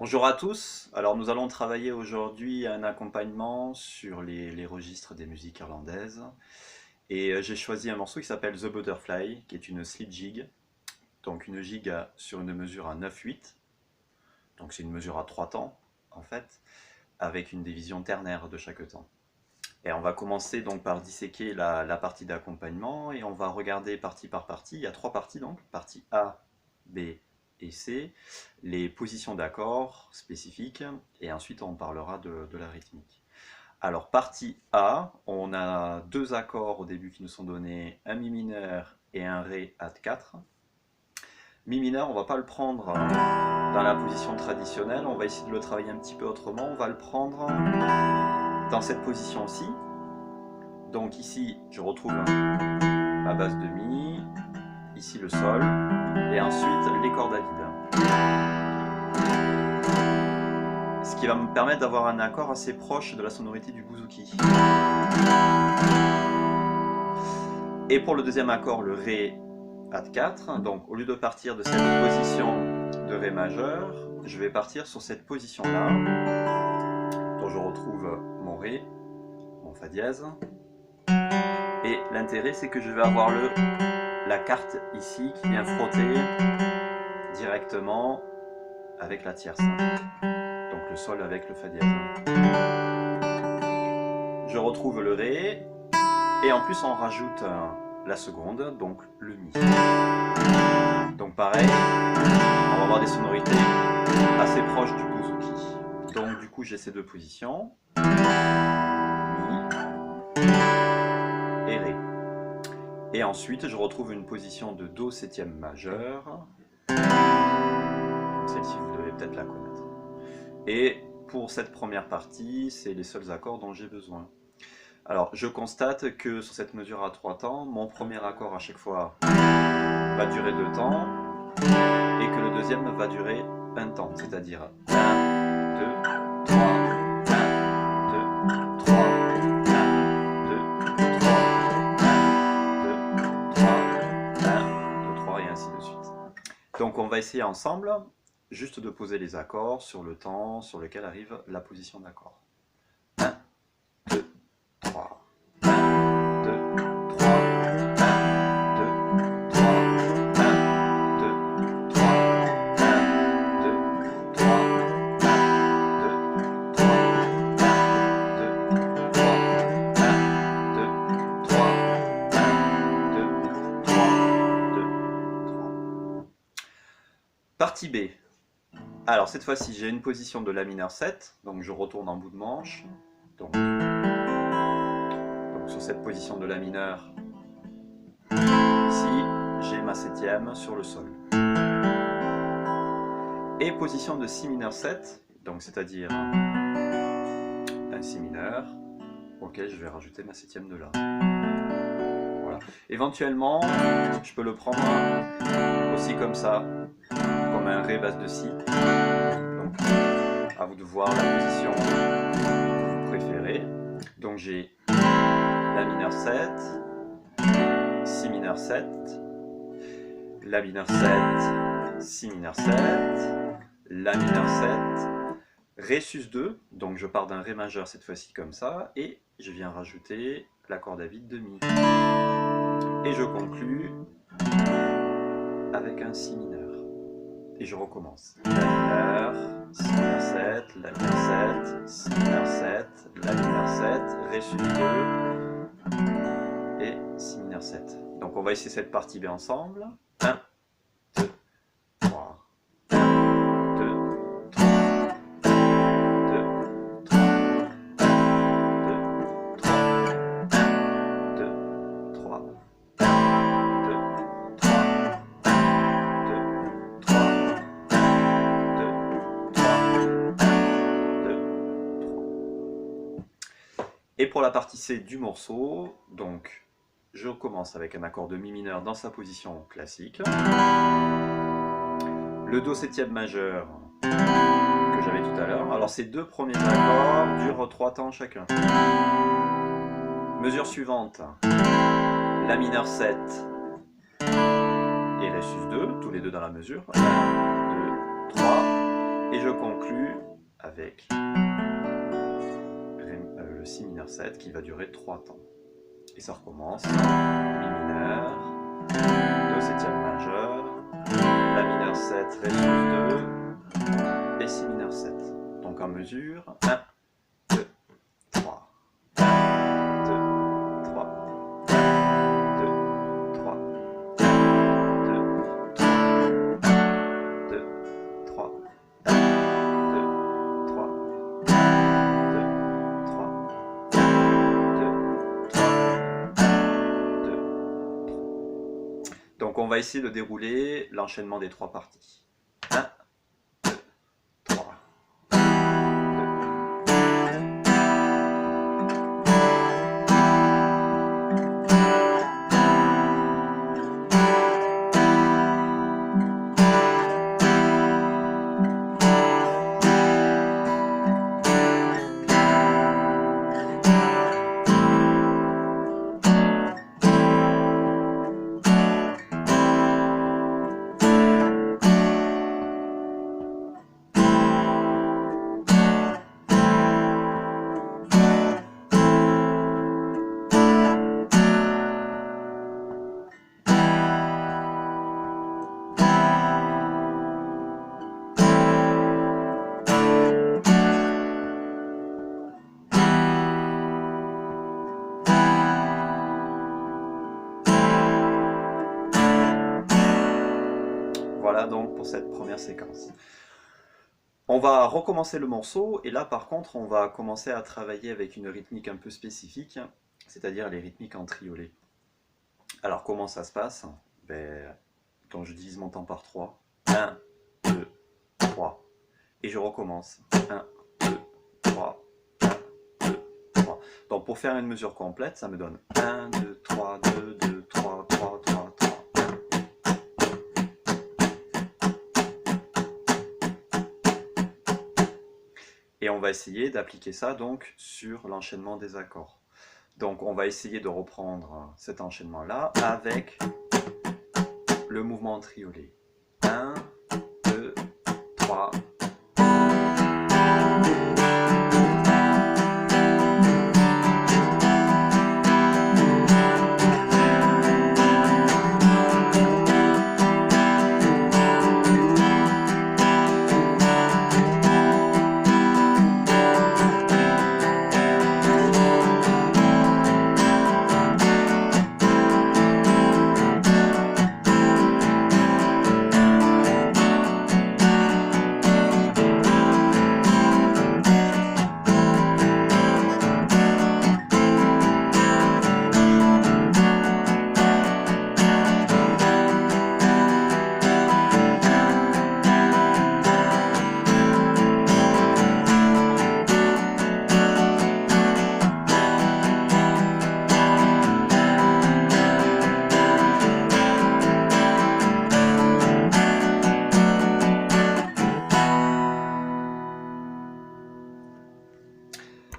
Bonjour à tous, alors nous allons travailler aujourd'hui un accompagnement sur les registres des musiques irlandaises et j'ai choisi un morceau qui s'appelle The Butterfly qui est une slip jig, donc une jig sur une mesure à 9/8, donc c'est une mesure à 3 temps en fait, avec une division ternaire de chaque temps. Et on va commencer donc par disséquer la partie d'accompagnement et on va regarder partie par partie, il y a 3 parties donc, partie A, B et C, les positions d'accords spécifiques et ensuite on parlera de la rythmique. Alors partie A, on a 2 accords au début qui nous sont donnés, un Mi mineur et un Ré add 4. Mi mineur, on ne va pas le prendre dans la position traditionnelle, on va essayer de le travailler un petit peu autrement, on va le prendre dans cette position-ci. Donc ici, je retrouve ma base de Mi, ici le Sol, et ensuite les cordes à vide. Ce qui va me permettre d'avoir un accord assez proche de la sonorité du bouzouki. Et pour le deuxième accord, le Ré add 4, donc au lieu de partir de cette position de Ré majeur, je vais partir sur cette position-là, dont je retrouve mon Ré, mon Fa dièse. Et l'intérêt, c'est que je vais avoir la carte ici qui vient frotter directement avec la tierce. Donc le Sol avec le Fa dièse. Je retrouve le Ré, et en plus on rajoute la seconde, donc le Mi. Donc pareil, on va avoir des sonorités assez proches du bouzouki. Donc du coup j'ai ces deux positions, Mi et Ré. Et ensuite je retrouve une position de Do septième majeur. Celle-ci vous devez peut-être la connaître. Et pour cette première partie, c'est les seuls accords dont j'ai besoin. Alors je constate que sur cette mesure à 3 temps, mon premier accord à chaque fois va durer 2 temps et que le deuxième va durer 1 temps, c'est-à-dire 1, 2, 3, 1, 2, 3, 1, 2, 3, 1, 2, 3, 1, 2, 3 et ainsi de suite. Donc on va essayer ensemble juste de poser les accords sur le temps sur lequel arrive la position d'accord. 1, 2, 3. 1, 2, 3, 1, 2, 3, 1, 2, 3, 1, 2, 3, 1, 2, 3, 1, 2, 3, 1, 2, 3, 1, 2, 3, 2, 3. Partie B. Alors cette fois-ci j'ai une position de La mineur 7, donc je retourne en bout de manche. Donc sur cette position de La mineur, ici j'ai ma septième sur le Sol. Et position de Si mineur 7, donc c'est-à-dire un Si mineur, auquel je vais rajouter ma septième de La. Voilà. Éventuellement, je peux le prendre aussi comme ça, comme un Ré basse de Si. Donc à vous de voir la position que vous préférez. Donc j'ai La mineur 7, Si mineur 7, La mineur 7, Si mineur 7, La mineur 7, Ré sus 2, donc je pars d'un Ré majeur cette fois-ci comme ça, et je viens rajouter la corde à vide de Mi. Et je conclus avec un Si mineur. Et je recommence. La mineur, Si mineur 7, La mineur 7, Si mineur 7, La mineur 7, Ré sus 2, et Si mineur 7. Donc on va essayer cette partie B ensemble. 1, 2, 3. 1, 2, 3. 1, 2, 3. 1, 2, 3. 1, 2, 3. 1, 2, 3. 1, 2, 3. 1, 2, 3. 1, 2, 3. Et pour la partie C du morceau, donc je commence avec un accord de Mi mineur dans sa position classique, le Do septième majeur que j'avais tout à l'heure. Alors ces deux premiers accords durent 3 temps chacun. Mesure suivante, La mineur 7 et Ré sus 2, tous les deux dans la mesure, 1, 2, 3, et je conclus avec le si mineur 7 qui va durer 3 temps. Et ça recommence. Mi mineur, Do septième majeur, La mineur 7, Ré sus 2 et Si mineur 7. Donc en mesure, 1, 2, 3. 1, 2, 3. 1, 2, 3. 2, 3. 2, 3. 2, 3. 2, 3. Donc on va essayer de dérouler l'enchaînement des 3 parties. 1, 2, 3. Voilà donc pour cette première séquence. On va recommencer le morceau et là par contre on va commencer à travailler avec une rythmique un peu spécifique, c'est-à-dire les rythmiques en triolet. Alors comment ça se passe? Quand je divise mon temps par 3, 1, 2, 3, et je recommence. 1, 2, 3, 1, 2, 3. Donc pour faire une mesure complète, ça me donne 1, 2, 3, 2, 2, 3, 3, 3, 3. Et on va essayer d'appliquer ça donc sur l'enchaînement des accords. Donc on va essayer de reprendre cet enchaînement-là avec le mouvement triolet. 1, 2, 3,